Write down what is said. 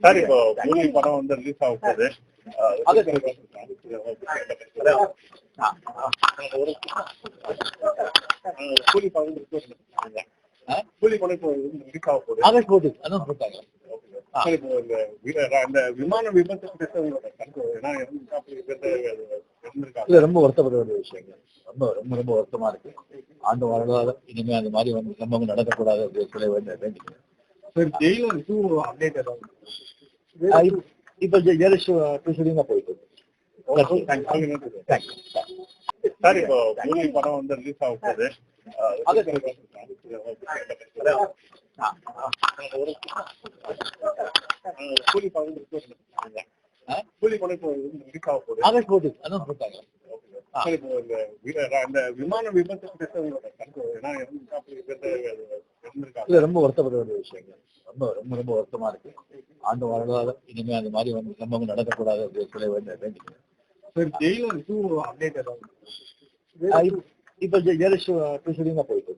Sir இப்போ கூலி படம் வந்து ரிலீஸ் ஆக போகுது. கூலி படம் கூலி படம் இப்போ ரிலீஸ் ஆக போகுது. ஆகஸ்ட் 14 அதான் போட்டாங்க. சார் இப்போ இந்த விமான விபத்து இது ரொம்ப வருத்தப்பட வேண்டிய விஷயங்கள். ரொம்ப ரொம்ப ரொம்ப வருத்தமா இருக்கு. ஆண்டு வாழ்வாதார இனிமே அந்த மாதிரி வந்து சம்பவம் நடக்கக்கூடாது அப்படின்னு சொல்ல வேண்டிக்கிறேன். சார் ஜெயிலர் அப்டேட் ஏதாவது இப்ப ஜெயலலிதா போயிட்டு சார் இப்போ கூலி படம் வந்து ரிலீஸ் ஆக போகுது. கூலி படம் கூலி படம் இப்போ ரிலீஸ் ஆக போகுது. ஆகஸ்ட் 14 அதான் போட்டாங்க. சார் இப்போ இந்த விமான விபத்து இது ரொம்ப வருத்தப்பட வேண்டிய விஷயங்கள். ரொம்ப ரொம்ப ரொம்ப வருத்தமா இருக்கு. ஆண்டு வாழ்வாதார இனிமே அந்த மாதிரி வந்து சம்பவம் நடக்கக்கூடாது அப்படின்னு சொல்ல வேண்டிக்கிறேன். சார் ஜெயிலர் அப்டேட் ஏதாவது இப்ப ஜெயலலிதா போயிட்டு